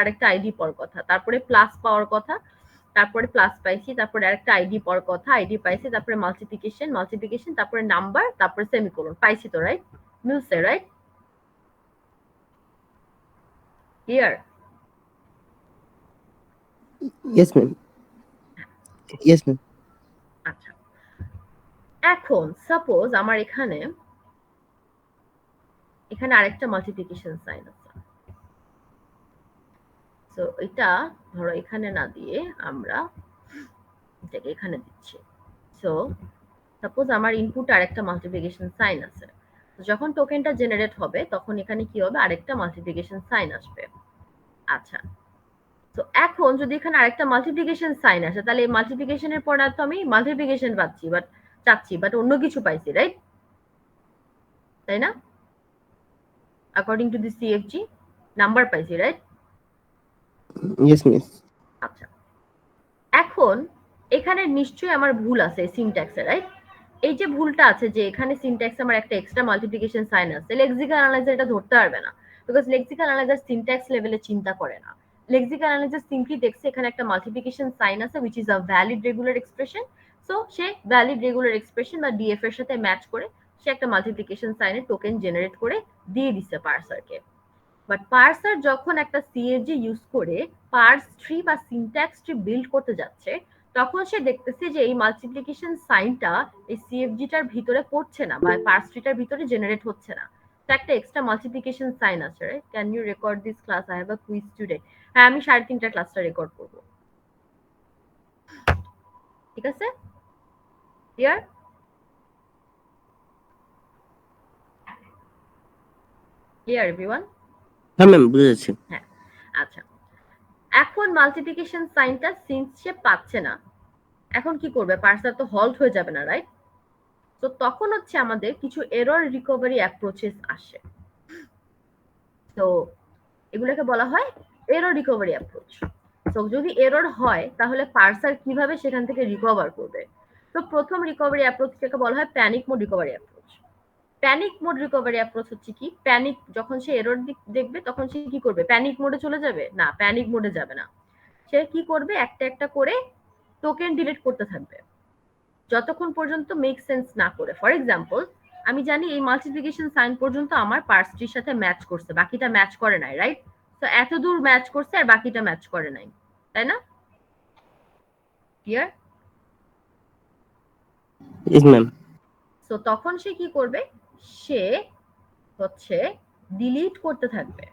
আরেকটা আইডি পাওয়ার কথা, তারপরে প্লাস পাওয়ার কথা, তারপরে প্লাস পাইছি, তারপরে আরেকটা আইডি পাওয়ার কথা, আইডি পাইছি, তারপরে মাল্টিপ্লিকেশন, তারপরে নাম্বার, তারপরে সেমিকোলন। পাইছি তো, রাইট? মিলছে, right? Clear? Yes ma'am. Yes ma'am. আচ্ছা, এখন সাপোজ আমার এখানে আরেকটা মাল্টিপ্লিকেশন সাইন আছে। সো এটা ধরো এখানে না দিয়ে আমরা এটাকে এখানে দিচ্ছি। সো সাপোজ আমার ইনপুট আরেকটা মাল্টিপ্লিকেশন সাইন আছে। যখন টোকেনটা জেনারেট হবে তখন এখানে কি হবে, আরেকটা মাল্টিপ্লিকেশন সাইন আসবে। আচ্ছা, তো এখন যদি এখানে আরেকটা মাল্টিপ্লিকেশন সাইন আসে, তাহলে এই মাল্টিপ্লিকেশনের পর তো আমি মাল্টিপ্লিকেশন চাচ্ছি, বাট অন্য কিছু পাইছি, রাইট? তাই না? অ্যাকর্ডিং টু দি সিএফজি নাম্বার পাইছি, রাইট? Yes miss. আচ্ছা, এখন এখানে নিশ্চয়ই আমার ভুল আছে সিনট্যাক্সে, রাইট? এই যে ভুলটা আছে যে এখানে সিনট্যাক্সে আমার একটা এক্সট্রা মাল্টিপ্লিকেশন সাইন আছে, লেক্সিক্যাল অ্যানালাইজার এটা ধরতে পারবে না, বিকজ লেক্সিক্যাল অ্যানালাইজার সিনট্যাক্স লেভেলে চিন্তা করে না। লেক্সিক্যাল অ্যানালাইজার সিম্পলি দেখছে এখানে একটা মাল্টিপ্লিকেশন সাইন আছে which is a valid regular expression. So say valid regular expression বা ডিএফ এর সাথে ম্যাচ করে সে একটা মাল্টিপ্লিকেশন সাইনের টোকেন জেনারেট করে দিয়ে দিচ্ছে পার্সারকে। বাট পার্সার যখন একটা সিএফজি ইউজ করে পার্স ট্রি বা সিনট্যাক্স ট্রি বিল্ড করতে যাচ্ছে, তখন সে দেখতেছে যে এই মাল্টিপ্লিকেশন সাইনটা এই সিএফজিটার ভিতরে পড়ছে না বা পার্স ট্রিটার ভিতরে জেনারেট হচ্ছে না। তো একটা এক্সট্রা মাল্টিপ্লিকেশন সাইন আছে, right? Can you record this class? I have a quiz today. হ্যাঁ, আমি 3:30টা ক্লাসটা রেকর্ড করব। ঠিক আছে? ক্লিয়ার? Clear everyone? হ্যাঁ ম্যাম, বুঝেছি। হ্যাঁ, আচ্ছা। এখন মাল্টিপ্লিকেশন সাইনটা সিন্স সে পাচ্ছে না, এখন কি করবে? পার্সার তো হল্ট হয়ে যাবে না, রাইট? তো তখন হচ্ছে আমাদের কিছু এরর রিকভারি অ্যাপ্রোচেস আসে। তো এগুলোকে বলা হয় এরর রিকভারি অ্যাপ্রোচ। তো যদি এরর হয় তাহলে পার্সার কিভাবে সেখান থেকে রিকভার করবে? তো প্রথম রিকভারি অ্যাপ্রোচটাকে বলা হয় panic mode recovery approach. Panic mode recovery approach হচ্ছে কি, প্যানিক যখন সে এরর দেখবে তখন সে কি করবে? প্যানিক মোডে চলে যাবে না, প্যানিক মোডে যাবে না। সে কি করবে? একটা একটা করে টোকেন ডিলিট করতে থাকবে যতক্ষণ পর্যন্ত মেক সেন্স না করে। ফর এক্সাম্পল, আমি জানি এই মাল্টিপ্লিকেশন সাইন পর্যন্ত আমার পার্স ট্রির সাথে ম্যাচ করছে, বাকিটা ম্যাচ করে নাই, রাইট? তো এত দূর ম্যাচ করছে আর বাকিটা ম্যাচ করে নাই, তাই না? ক্লিয়ার? Yes ma'am. তো তখন সে কি করবে? সে হচ্ছে ডিলিট করতে থাকবে।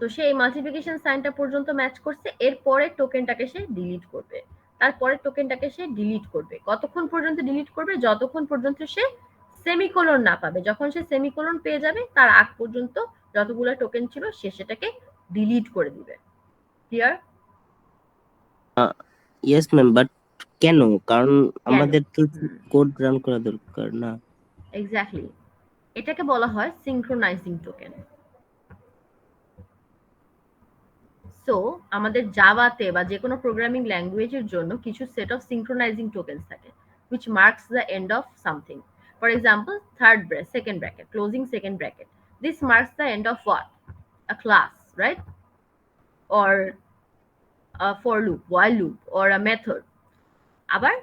তো সে এই মাল্টিপ্লিকেশন সাইনটা পর্যন্ত ম্যাচ করছে, এরপরে টোকেনটাকে সে ডিলিট করবে, তারপরে টোকেনটাকে সে ডিলিট করবে। কতক্ষণ পর্যন্ত ডিলিট করবে? যতক্ষণ পর্যন্ত সে সেমিকোলন না পাবে। যখন সে সেমিকোলন পেয়ে যাবে তার আগ পর্যন্ত যতগুলো টোকেন ছিল সে সেটাকে ডিলিট করে দিবে। ক্লিয়ার? ইয়েস ম্যাম, বাট কেন? কারণ কেন? আমাদের তো কোড রান করা দরকার না? এক্স্যাক্টলি, এটাকে বলা হয় সিনক্রোনাইজিং টোকেন। সো আমাদের জাভাতে বা যে কোনো প্রোগ্রামিং ল্যাঙ্গুয়েজের জন্য কিছু সেট অফ সিনক্রোনাইজিং টোকেন্স থাকে which marks the end of something. For example, third bracket, second bracket, closing second bracket. This marks the end of what? A class, right? Or a for loop, while loop, or a method. আবার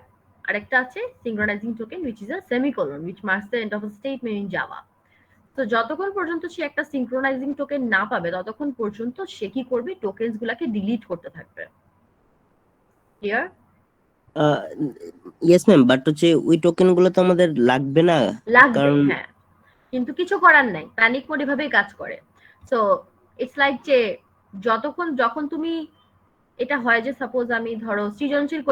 আরেকটা আছে synchronizing token which is a semicolon which marks the end of a statement in Java. তো যতক্ষণ পর্যন্ত সে একটা সিনক্রোনাইজিং token না পাবে ততক্ষণ পর্যন্ত সে কি করবে? টোকেনস গুলাকে ডিলিট করতে থাকবে। ক্লিয়ার? ইয়েস ম্যাম, বাট হচ্ছে ওই টোকেন গুলো তো আমাদের লাগবে না। লাগবে, কারণ হ্যাঁ, কিন্তু কিছু করার নাই, প্যানিক মোড এভাবেই কাজ করে। সো ইটস লাইক যে যখন তুমি এটা হয় যে সাপোজ আমি ধরো সৃজনশীল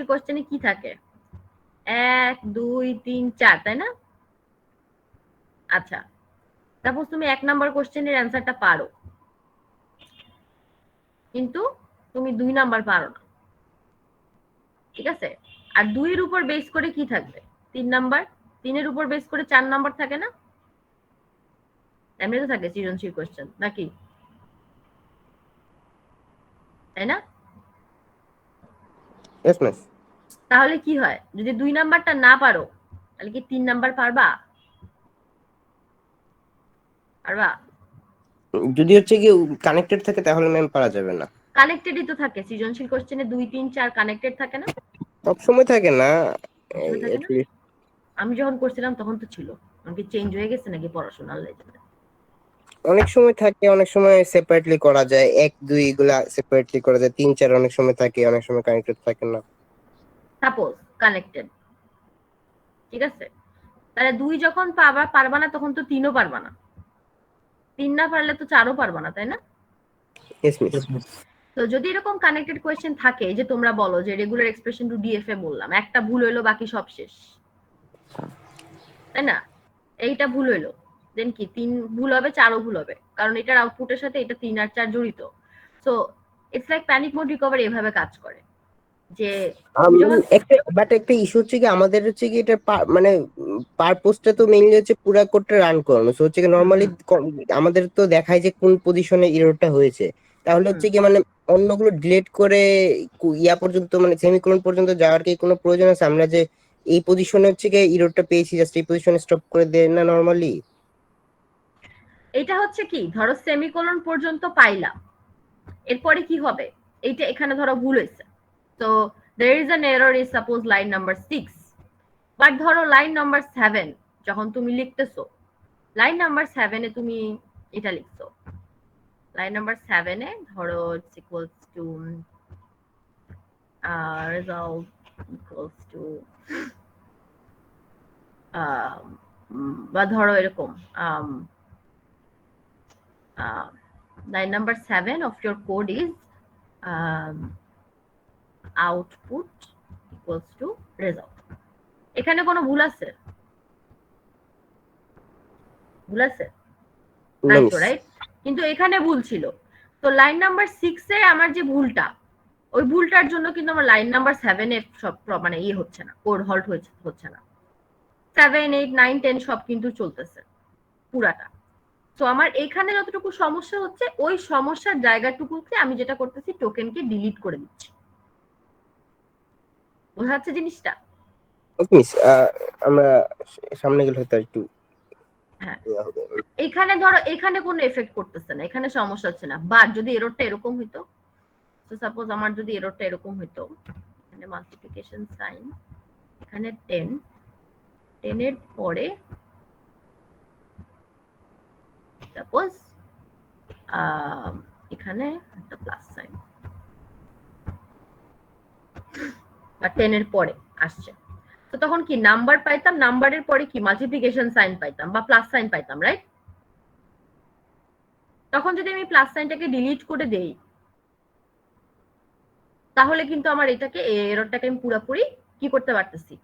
কোয়েশ্চেনে কি থাকে? 1 2 3 4, তাই না? আচ্ছা, সাপোজ তুমি 1 নাম্বার কোয়েশ্চেনের অ্যান্সারটা পারো, কিন্তু তুমি 2 নাম্বার পারো না, ঠিক আছে? আর 2 এর উপর বেস করে কি থাকবে? 3 নাম্বার। 3 এর উপর বেস করে 4 নাম্বার থাকে না? এমনি তো থাকে সৃজনশীল কোয়েশ্চেন, নাকি? তাই না? Yes ma'am. তাহলে কি হয়? যদি 2 নাম্বারটা না পারো তাহলে কি 3 নাম্বার পারবা? পারবা? যদি হচ্ছে কি কানেক্টেড থাকে তাহলে ম্যাম পারা যাবে না। কানেক্টেডই তো থাকে, সৃজনশীল কোশ্চেনে 2 3 4 কানেক্টেড থাকে না? সব সময় থাকে না, সবসময় থাকে না? আমি যখন করছিলাম তখন তো ছিল। আমাকে চেঞ্জ হয়ে গেছে নাকি পড়াশোনা, আল্লাহ জানে। অনেক সময় থাকে, অনেক সময় সেপারেটলি করা যায়, 1 2 গুলা সেপারেটলি করা যায়, 3 4 অনেক সময় থাকে, অনেক সময় কানেক্টেড থাকে না। সাপোজ কানেক্টেড, ঠিক আছে, তাহলে 2 যখন পারবা না তখন তো 3 ও পারবা না। 3 না পারলে তো 4 ও পারবা না, তাই না? Yes miss. তো যদি এরকম কানেক্টেড কোয়েশ্চেন থাকে, যে তোমরা বলো যে রেগুলার এক্সপ্রেশন টু ডিএফএ বললাম, একটা ভুল হইলো বাকি সব শেষ, তাই না? এইটা ভুল হইলো, দেন কি 3 ভুল হবে, 4 ও ভুল হবে, কারণ এটার আউটপুটের সাথে এটা 3 আর 4 জড়িত। So it's like panic mode recovery এভাবে কাজ করে, যে তুমি যখন একটা ইস্যু হচ্ছে কি, আমাদের হচ্ছে কি এটা মানে পারপোজটা তো মেইনলি হচ্ছে পুরা কোডটা রান করানো। সো হচ্ছে কি নরমালি আমাদের তো দেখায় যে কোন পজিশনে এররটা হয়েছে, তাহলে হচ্ছে কি মানে অন্যগুলো ডিলিট করে ইয়া পর্যন্ত মানে সেমিকোলন পর্যন্ত যাওয়ার কি কোনো প্রয়োজন আছে? আমরা যে এই পজিশনে হচ্ছে কি এররটা পেয়েছি, জাস্ট এই পজিশনে স্টপ করে দেয় না নরমালি? এটা হচ্ছে কি, ধরো সেমিকোলন পর্যন্ত পাইলাম, এরপরে কি হবে, এইটা এখানে ধরো ভুল হয়েছে, তো there is an error is suppose line number 6, but ধরো লাইন নাম্বার 7 যখন তুমি লিখতেছো, লাইন নাম্বার 7 এ তুমি এটা লিখছো, লাইন নাম্বার 7 এ ধরো it's equals to result equals to বা ধরো এরকম line number 7 of your code is output equals to result. এখানে কোনো ভুল আছে? ভুল আছে নাই তো, রাইট? কিন্তু এখানে ভুল ছিল, তো লাইন নাম্বার 6 এ আমার যে ভুলটা, ওই ভুলটার জন্য কিন্তু আমার লাইন নাম্বার 7 এ সব মানে ইয়ে হচ্ছে না, কোড হল্ট হচ্ছে না, 7 8 9 10 সব কিন্তু চলতেছে পুরাটা। তো আমার এখানে যতটুকু সমস্যা হচ্ছে, ওই সমস্যার জায়গাটুকুকে আমি যেটা করতেছি, টোকেনকে ডিলিট করে দিচ্ছি। বোঝা যাচ্ছে জিনিসটা? মিস আমরা সামনে গেলে হয়তো একটু হ্যাঁ, এখানে ধরো এখানে কোনো এফেক্ট করতেছে না, এখানে সমস্যা হচ্ছে না, বাট যদি এররটা এরকম হইতো, তো সাপোজ আমার যদি এররটা এরকম হইতো, এখানে মাল্টিপ্লিকেশন সাইন, এখানে 10 10 এর পরে সাপোজ এখানে একটা প্লাস সাইন, বা 10 এর পরে আসছে, তো তখন কি নাম্বার পাইতাম, নাম্বারের পরে কি মাল্টিপ্লিকেশন সাইন পাইতাম বা প্লাস সাইন পাইতাম, রাইট? তখন যদি আমি প্লাস সাইনটাকে ডিলিট করে দেই, তাহলে কিন্তু আমার এটাকে এররটাকে আমি পুরোপুরি কি করতে পারতেছি,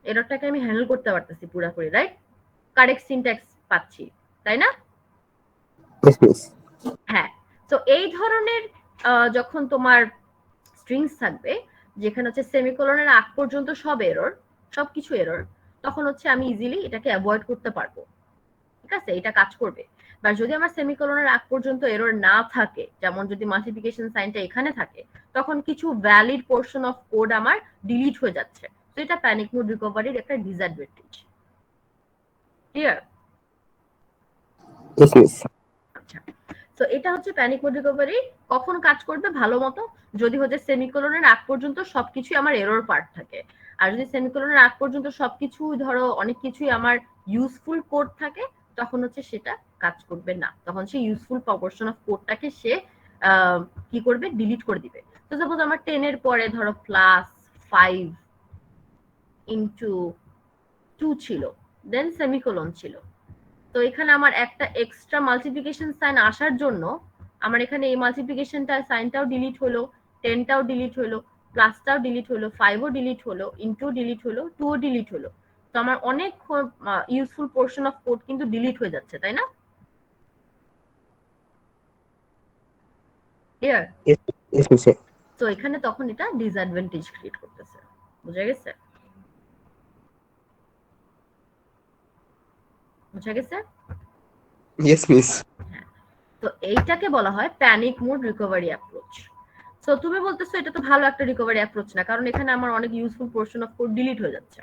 এররটাকে আমি হ্যান্ডেল করতে পারতেছি পুরোপুরি, রাইট? কারেক্ট সিনট্যাক্স পাচ্ছি, তাই না? হ্যাঁ, তো এই ধরনের যখন তোমার স্ট্রিংস থাকবে, যেখানে হচ্ছে সেমিকোলনের আগ পর্যন্ত সব এরর, সবকিছু এরর, তখন হচ্ছে আমি ইজিলি এটাকে অ্যাভয়েড করতে পারবো, ঠিক আছে, এটা কাজ করবে। বা যদি আমার সেমিকোলনের আগ পর্যন্ত এরর না থাকে, যেমন যদি মাল্টিপ্লিকেশন সাইনটা এখানে থাকে, তখন কিছু ভ্যালিড পোর্শন অফ কোড আমার ডিলিট হয়ে যাচ্ছে, তো এটা প্যানিক মোড রিকভারির একটা ডিসঅ্যাডভান্টেজ। ক্লিয়ার? আচ্ছা, তো এটা হচ্ছে প্যানিক মোড রিকভারি কখন কাজ করবে ভালো মতো, যদি হচ্ছে সেমিকোলনের আগ পর্যন্ত সবকিছু আমার এরর পার্ট থাকে। আর যদি সেমিকোলনের আগ পর্যন্ত সবকিছু ধরো অনেক কিছুই আমার ইউজফুল কোড থাকে, তখন হচ্ছে সেটা কাজ করবে না, তখন সে ইউজফুল প্রপোর্শন অফ কোডটাকে সে কি করবে, ডিলিট করে দিবে। তো সাপোজ আমার 10 এর পরে ধরো +5 ইনটু 2 ছিল, দেন সেমিকোলন ছিল, তো এখানে আমার একটা এক্সট্রা মাল্টিপ্লিকেশন সাইন আসার জন্য আমার এখানে এই মাল্টিপ্লিকেশনটা সাইনটাও ডিলিট হলো, 10টাও ডিলিট হলো, প্লাসটাও ডিলিট হলো, 5ও ডিলিট হলো, ইনটু ডিলিট হলো, 2ও ডিলিট হলো, তো আমার অনেক ইউজফুল পোর্শন অফ কোড কিন্তু ডিলিট হয়ে যাচ্ছে, তাই না? ক্লিয়ার? তো এখানে তখন এটা ডিসঅ্যাডভান্টেজ ক্রিয়েট করতেছে, বুঝা গেছে? বুঝা গেছে? Yes miss. তো এইটাকে বলা হয় panic mode recovery approach. So তুমি বলতেছো এটা তো ভালো একটা রিকভারি অ্যাপ্রোচ না, কারণ এখানে আমার অনেক useful portion of code delete হয়ে যাচ্ছে।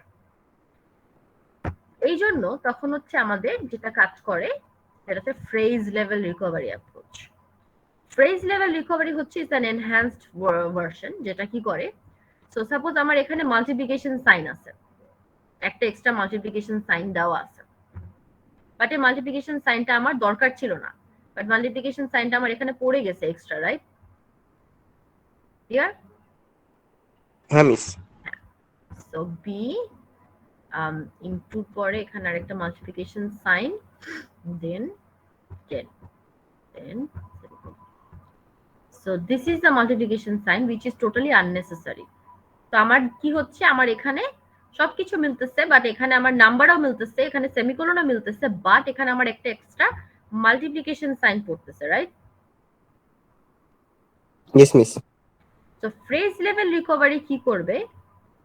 এই জন্য তখন হচ্ছে আমাদের যেটা কাজ করে, এটা হচ্ছে phrase level recovery approach. Phrase level recovery হচ্ছে ইজ অ্যান এনহ্যান্সড ভার্সন, যেটা কি করে, সো সাপোজ আমার এখানে মাল্টিপ্লিকেশন সাইন আছে, একটা এক্সট্রা মাল্টিপ্লিকেশন সাইন দেওয়া আছে, বাট এই মাল্টিপ্লিকেশন সাইনটা আমার দরকার ছিল না, বাট মাল্টিপ্লিকেশন সাইনটা আমার এখানে পড়ে গেছে এক্সট্রা, রাইট? ক্লিয়ার? হ্যাঁ মিস। সো বি ইনটু পরে এখানে আরেকটা multiplication sign, then 10 10 so this is the multiplication sign which is totally unnecessary. তো আমার কি হচ্ছে, আমার এখানে সবকিছু মিলতেছে, বাট এখানে আমার নাম্বারও মিলতেছে, এখানে সেমিকোলনও মিলতেছে, বাট এখানে আমার একটা এক্সট্রা মাল্টিপ্লিকেশন সাইন পড়তেছে, রাইট? Yes miss. তো ফ্রেজ লেভেল রিকভারি কি করবে?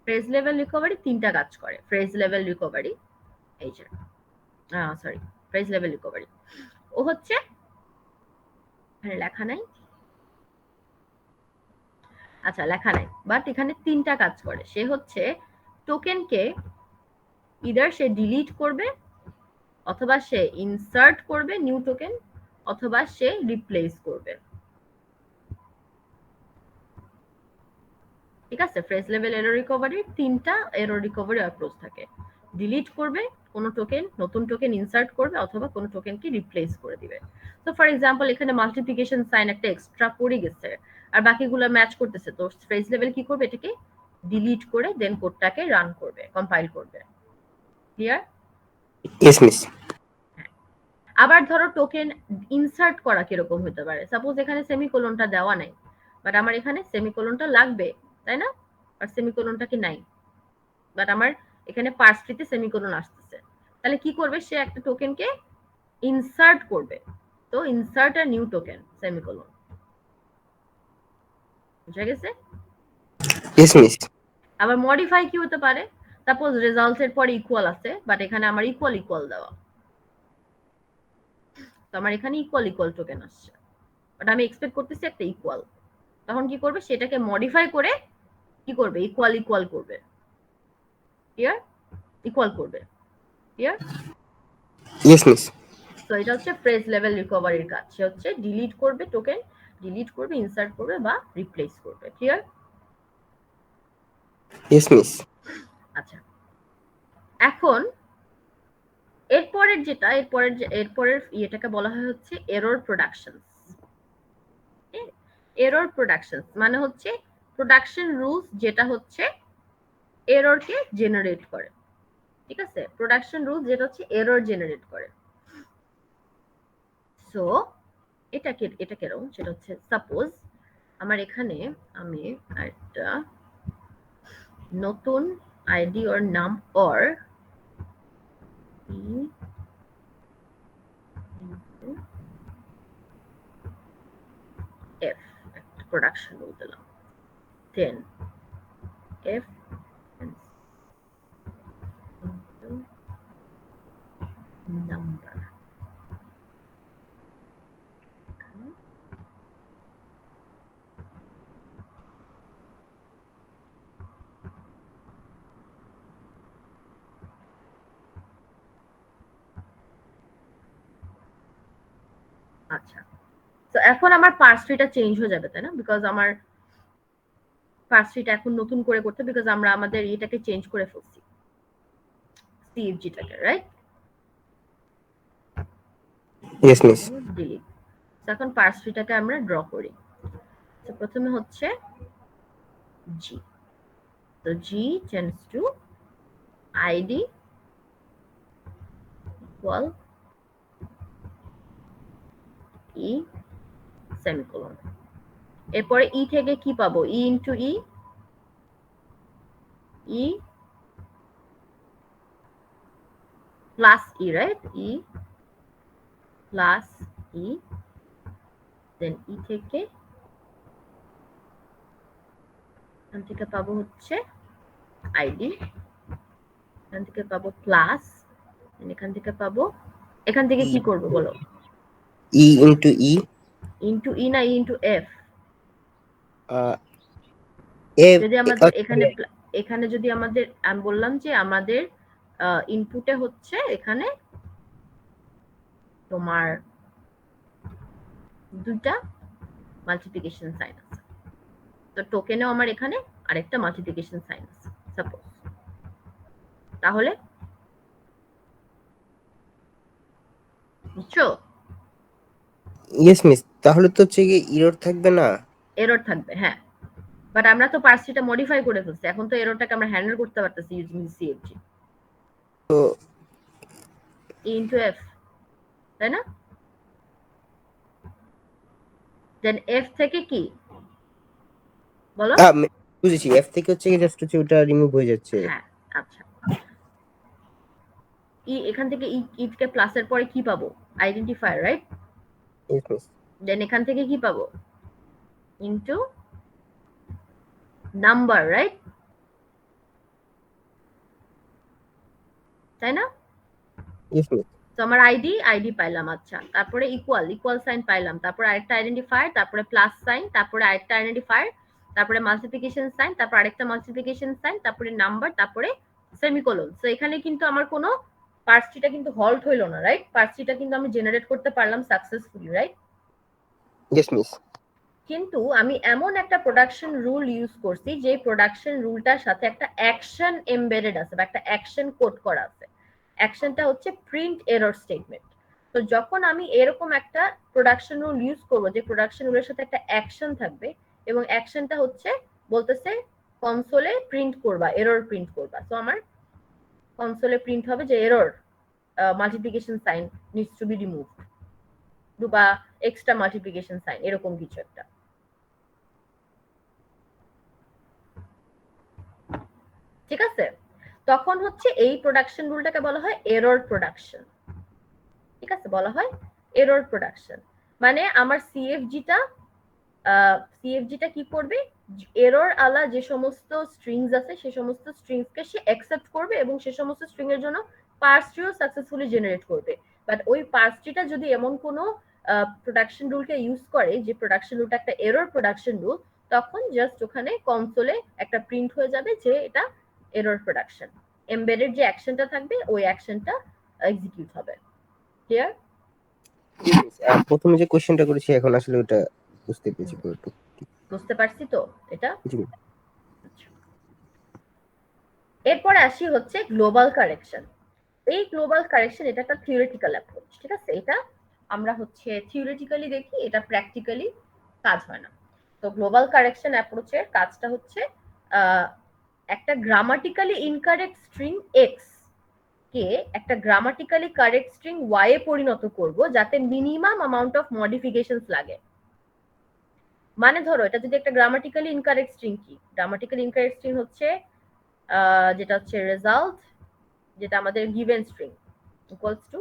ফ্রেজ লেভেল রিকভারি তিনটা কাজ করে। ফ্রেজ লেভেল রিকভারি, এই যে সরি, ফ্রেজ লেভেল রিকভারি ও হচ্ছে, এখানে লেখা নাই, আচ্ছা লেখা নাই, বাট এখানে তিনটা কাজ করে। সে হচ্ছে টোকেনকে ইদার সে ডিলিট করবে, অথবা সে ইনসার্ট করবে নিউ টোকেন, অথবা সে রিপ্লেস করবে। ঠিক আছে? ফ্রেজ লেভেল এরর রিকভারির তিনটা এরর রিকভারি অ্যাপ্রোচ থাকে। ডিলিট করবে কোনো টোকেন, নতুন টোকেন ইনসার্ট করবে, অথবা কোনো টোকেনকে রিপ্লেস করে দিবে। তো ফর এক্সাম্পল এখানে মাল্টিপ্লিকেশন সাইন একটা এক্সট্রা পড়ে গেছে, আর বাকিগুলো ম্যাচ করতেছে, তো ফ্রেজ লেভেল কি করবে, এটাকে ডিলিট করে দেন কোডটাকে রান করবে, কম্পাইল করবে। ক্লিয়ার? Yes miss. আবার ধরো টোকেন ইনসার্ট করা কিরকম হতে পারে, সাপোজ এখানে সেমিকোলনটা দেওয়া নাই, বাট আমার এখানে সেমিকোলনটা লাগবে, তাই না? আর সেমিকোলনটা কি নাই, বাট আমার এখানে পার্স ট্রিতে সেমিকোলন আসতেছে, তাহলে কি করবে, সে একটা টোকেনকে ইনসার্ট করবে, তো insert a new token semicolon. বুঝা গেছে? Yes miss. আবার মডিফাই কি হতে পারে, সাপোজ রেজাল্টের পরে ইকুয়াল আছে, বাট এখানে আমার ইকুয়াল ইকুয়াল দেওয়া, তো আমার এখানে ইকুয়াল ইকুয়াল টোকেন আসছে, বাট আমি এক্সপেক্ট করতেছি একটা ইকুয়াল, তখন কি করবে, সেটাকে মডিফাই করে কি করবে, ইকুয়াল ইকুয়াল করবে। ক্লিয়ার? ইকুয়াল করবে। ক্লিয়ার? Yes miss. তো এটা হচ্ছে ফ্রেজ লেভেল রিকভারির কাজ। সে হচ্ছে ডিলিট করবে টোকেন, ডিলিট করবে, ইনসার্ট করবে বা রিপ্লেস করবে। ক্লিয়ার? Yes miss. আচ্ছা, এখন এরপরের যেটা, এরপরের ইয়েটাকে বলা হয় হচ্ছে এরর প্রোডাকশন। এরর প্রোডাকশন মানে হচ্ছে প্রোডাকশন রুলস, যেটা হচ্ছে এররকে জেনারেট করে। ঠিক আছে? প্রোডাকশন রুলস যেটা হচ্ছে এরর জেনারেট করে। সো এটা কেরকম, সেটা হচ্ছে সাপোজ আমার এখানে আমি একটা নতুন আইডি ওর নাম অর এফ একটা প্রোডাকশন রুল দিলাম, দেন এফ নাম্বার, আচ্ছা। তো এখন আমার পার্স ট্রিটা চেঞ্জ হয়ে যাবে, তাই না? বিকজ আমার পার্স ট্রিটা এখন নতুন করে করতে, বিকজ আমরা আমাদের এটাকে চেঞ্জ করে ফেলছি, সিএফজিটাকে, রাইট? Yes miss. ডিলিট। এখন পার্স ট্রিটাকে আমরা ড্র করি। তো প্রথমে হচ্ছে জি, তো G change to ID equal E semicolon. এরপরে ই থেকে কি পাবো, E into E, E plus E, right? E plus E, then E থেকে এখান থেকে পাবো হচ্ছে আইডি, এখান থেকে পাবো প্লাস, এখান থেকে পাবো, এখান থেকে কি করব বলো? ই ইনটু ই, ইনটু ই না ই ইনটু এফ? এফ। যদি আমাদের এখানে যদি আমাদের, আমি বললাম যে আমাদের ইনপুটে হচ্ছে এখানে তোমার দুইটা মাল্টিপ্লিকেশন সাইন আছে, তো টোকেনেও আমার এখানে আরেকটা মাল্টিপ্লিকেশন সাইন আছে সাপোজ। তাহলে বুঝছো? ইয়েস মিস, তাহলে তো হচ্ছে কি এরর থাকবে না? এরর থাকবে, হ্যাঁ, বাট আমরা তো পার্সিটা মডিফাই করে ফেলছি, এখন তো এররটাকে আমরা হ্যান্ডেল করতে পারতেছি ইউজিং সিএফজি তো ইনটু এফ, তাই না? দেন এফ থেকে কি বলো? বুঝেছি, এফ থেকে হচ্ছে কি জাস্ট হচ্ছে ওটা রিমুভ হয়ে যাচ্ছে। হ্যাঁ, আচ্ছা, এখান থেকে ইটকে প্লাসের পরে কি পাবো? Identifier, right? Yes miss. Then এখান থেকে কি পাবো? Into number, right? তাই না? Yes miss. তো আমার আইডি পাইলাম, আচ্ছা, তারপরে ইকুয়াল সাইন পাইলাম, তারপরে আরেকটা আইডেন্টিফায়ার, তারপরে প্লাস সাইন, তারপরে আরেকটা আইডেন্টিফায়ার, তারপরে মাল্টিপ্লিকেশন সাইন, তারপর আরেকটা মাল্টিপ্লিকেশন সাইন, তারপরে নাম্বার, তারপরে সেমিকোলন। সো এখানে কিন্তু আমার কোনো পার্সিটা কিন্তু হল্ট হইলো না, রাইট? পার্সিটা কিন্তু আমি জেনারেট করতে পারলাম সাকসেসফুলি, রাইট? Yes miss. কিন্তু আমি এমন একটা প্রোডাকশন রুল ইউজ করছি যে প্রোডাকশন রুলটার সাথে একটা অ্যাকশন এমবেডেড আছে বা একটা অ্যাকশন কোড করা আছে। অ্যাকশনটা হচ্ছে প্রিন্ট এরর স্টেটমেন্ট। তো যখন আমি এরকম একটা প্রোডাকশন রুল ইউজ করব যে প্রোডাকশন রুলের সাথে একটা অ্যাকশন থাকবে এবং অ্যাকশনটা হচ্ছে বলতেছে কনসোলে প্রিন্ট করবা, এরর প্রিন্ট করবা। তো আমার কনসোলে প্রিন্ট হবে যে error multiplication sign needs to be removed বা এক্সট্রা মাল্টিপ্লিকেশন সাইন, এরকম কিছু একটা। ঠিক আছে? তখন হচ্ছে এই প্রোডাকশন রুলটাকে বলা হয় এরর প্রোডাকশন। ঠিক আছে, বলা হয় এরর প্রোডাকশন। মানে আমার সিএফজিটা কি করবে? এরর আলা যে সমস্ত স্ট্রিংস আছে সে সমস্ত স্ট্রিংসকে সে অ্যাকসেপ্ট করবে এবং সে সমস্ত স্ট্রিং এর জন্য পার্স ট্রিও সাকসেসফুলি জেনারেট করবে। বাট ওই পার্স ট্রিটা যদি এমন কোনো প্রোডাকশন রুলকে ইউজ করে যে প্রোডাকশন রুলটা একটা এরর প্রোডাকশন রুল, তখন জাস্ট ওখানে কনসোলে একটা প্রিন্ট হয়ে যাবে যে এটা এরর প্রোডাকশন। এমবেডেড যে অ্যাকশনটা থাকবে ওই অ্যাকশনটা এক্সিকিউট হবে। ক্লিয়ার? প্রথমে যে কোশ্চেনটা করেছি এখন আসলে ওটা বুঝতে পেরেছি পুরোটুকু। বুঝতে পারছি তো এটা? জি। এরপরে আসি হচ্ছে গ্লোবাল কারেকশন। এই গ্লোবাল কারেকশন এটা একটা থিওরিটিক্যাল অ্যাপ্রোচ। ঠিক আছে, এটা আমরা হচ্ছে থিওরিটিক্যালি দেখি, এটা প্র্যাকটিক্যালি কাজ হয় না। তো গ্লোবাল কারেকশন অ্যাপ্রোচের কাজটা হচ্ছে একটা গ্রামাটিক্যালি ইনকারেক্ট স্ট্রিং এক্স কে একটা grammatically correct string Y A পরিণত করব যাতে মিনিমাম অ্যামাউন্ট অফ মডিফিকেশনস লাগে। মানে ধরো এটা যদি একটা গ্রামাটিক্যালি ইনকারেক্ট স্ট্রিং, কি গ্রামাটিক্যালি ইনকারেক্ট স্ট্রিং হচ্ছে যেটা হচ্ছে রেজাল্ট, যেটা আমাদের given string equals to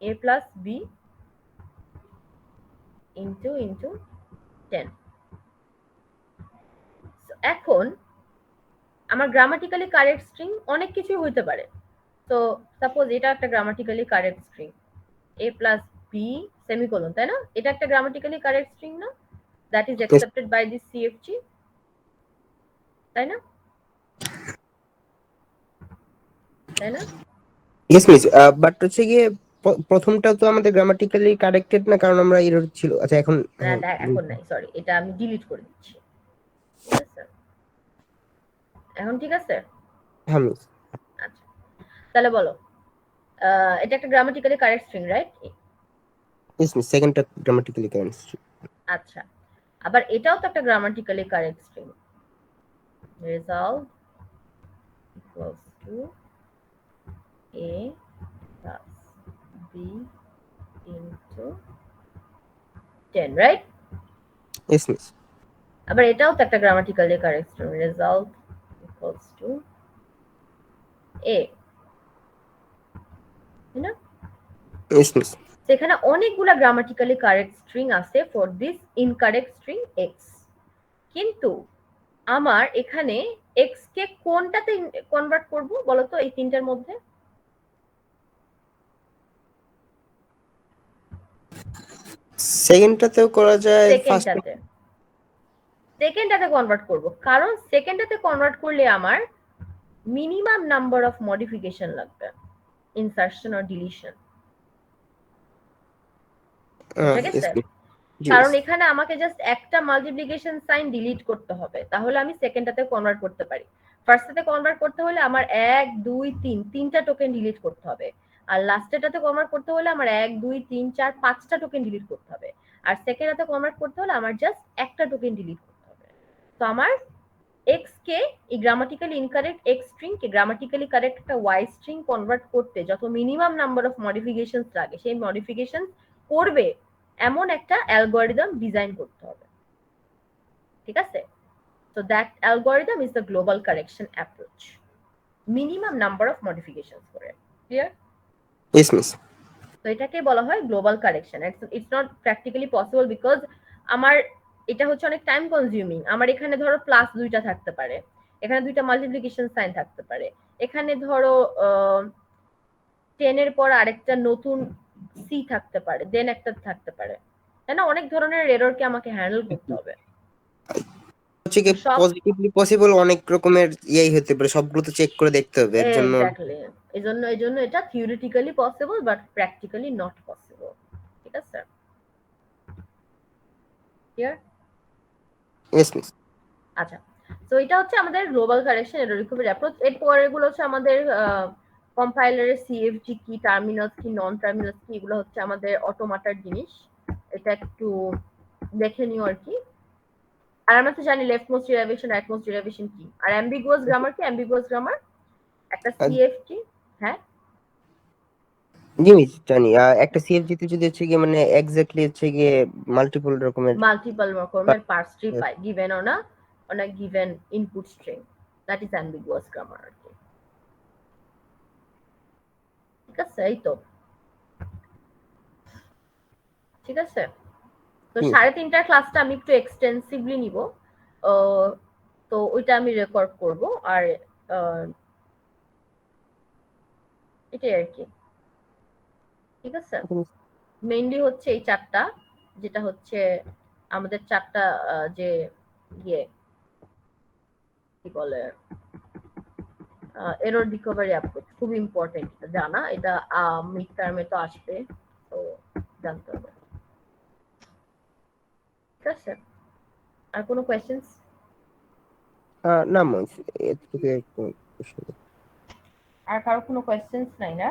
a plus b into 10। এখন আমার গ্রামাটিক্যালি কারেক্ট স্ট্রিং অনেক কিছুই হইতে পারে। তো সাপোজ এটা একটা grammatically correct string a plus b semicolon, তাই না? এটা একটা গ্রামাটিক্যালি কারেক্ট স্ট্রিং না? That is accepted by this CFG, তাই না? তাই না? ইয়েস মিস, বাট হচ্ছে গিয়ে প্রথমটা তো আমাদের গ্রামাটিক্যালি কারেক্টেড না, কারণ আমরা এরর ছিল। আচ্ছা এখন এখন নাই, সরি, এটা আমি ডিলিট করে দিচ্ছি। ঠিক আছে, এখন ঠিক আছে? হ্যাঁ মিস। আচ্ছা, তাহলে বলো এটা একটা grammatically correct string, right? Yes miss, সেকেন্ডটা গ্রামাটিক্যালি কারেক্ট। আচ্ছা, আবার এটাও তো একটা grammatically correct string. Result equals to a plus b into 10, right? Yes miss. আবার এটাও তো একটা grammatically correct string. Result equals to a, তাই না? Yes miss. সেখানে অনেকগুলা গ্রামাটিক্যালি কারেক্ট স্ট্রিং আছে for this incorrect string x, কিন্তু আমার এখানে x কে কোনটাতে কনভার্ট করব বলো তো এই তিনটার মধ্যে? সেকেন্ডটাতেও করা যায়, সেকেন্ডটাতে কনভার্ট করব, কারণ সেকেন্ডটাতে কনভার্ট করলে আমার মিনিমাম নাম্বার অফ মডিফিকেশন লাগবে, ইনসারশন অর ডিলিশন। বুঝা yes, গেছে? জি কারণ miss। এখানে আমাকে জাস্ট একটা মাল্টিপ্লিকেশন সাইন ডিলিট করতে হবে, তাহলে আমি সেকেন্ডটাতে কনভার্ট করতে পারি। ফার্স্টটাতে কনভার্ট করতে হলে আমার 1 2 3 তিনটা টোকেন ডিলিট করতে হবে, আর লাস্টেরটাতে কনভার্ট করতে হলে আমার 1 2 3 4 5টা টোকেন ডিলিট করতে হবে, আর সেকেন্ডটাতে কনভার্ট করতে হলে আমার জাস্ট একটা টোকেন ডিলিট করতে হবে। তো আমার এক্স কে এই গ্রামাটিক্যালি ইনকারেক্ট এক্স স্ট্রিং কে গ্রামাটিক্যালি কারেক্ট একটা ওয়াই স্ট্রিং কনভার্ট করতে যত মিনিমাম নাম্বার অফ মডিফিকেশনস লাগে সেই মডিফিকেশন করবে এমন একটা অ্যালগরিদম ডিজাইন করতে হবে। ঠিক আছে? So that algorithm is the global correction approach. Minimum number of modifications করে। Clear? yes miss। তো এটাকে বলা হয় global correction. It's not practically possible because আমার এটা হচ্ছে অনেক টাইম কনজিউমিং। আমার এখানে ধরো প্লাস 2টা থাকতে পারে, এখানে 2টা মাল্টিপ্লিকেশন সাইন থাকতে পারে, এখানে ধরো 10 এর পর আরেকটা নতুন সি থাকতে পারে, দেন একটা থাকতে পারে, তাই না? অনেক ধরনের এররকে আমাকে হ্যান্ডেল করতে হবে। হচ্ছে কি সব পজিটিভলি পসিবল অনেক রকমের ইয়াই হতে পারে, সবগুলো তো চেক করে দেখতে হবে এর জন্য। এক্স্যাক্টলি, এজন্য এটা theoretically possible but practically not possible. ঠিক আছে? ক্লিয়ার? yes miss। আচ্ছা, তো এটা হচ্ছে আমাদের global correction error recovery approach. এর পরেরগুলো হচ্ছে আমাদের কম্পাইলারের সিএফজি কি, টার্মিনালস কি, নন টার্মিনালস কি, এগুলো হচ্ছে আমাদের অটোমাটার জিনিস। এটা একটু দেখে নিও আর কি। আর আমরা তো জানি left most derivation, right most derivation কি, আর অ্যাম্বিগুয়াস গ্রামার কি? অ্যাম্বিগুয়াস গ্রামার একটা সিএফজি। হ্যাঁ, জি মিস জানি। একটা সিএফজি তে যদি হচ্ছে গিয়ে মানে এক্স্যাক্টলি হচ্ছে গিয়ে মাল্টিপল রকমের multiple রকমের পার্স ট্রি পাই given on a given input string, that is ambiguous grammar আর কি। ঠিক আছে? এই তো, ঠিক আছে। তো 3:30টার ক্লাসটা আমি একটু এক্সটেন্সিভলি নিব, তো ওইটা আমি রেকর্ড করব, আর এটাই আর কি। ঠিক আছে? মেইনলি হচ্ছে এই চারটা, যেটা হচ্ছে আমাদের চারটা যে ইয়ে কি বলে এরর রিকভারি অ্যাপ্রোচ, খুব ইম্পর্টেন্ট এটা জানা। এটা মিড টার্মে তো আসবে, তো জানতে হবে। ঠিক আছে? আর কোনো কোয়েশ্চেন্স? না মিস এর থেকে একটু আর কারো কোনো কোয়েশ্চেন্স নাই না?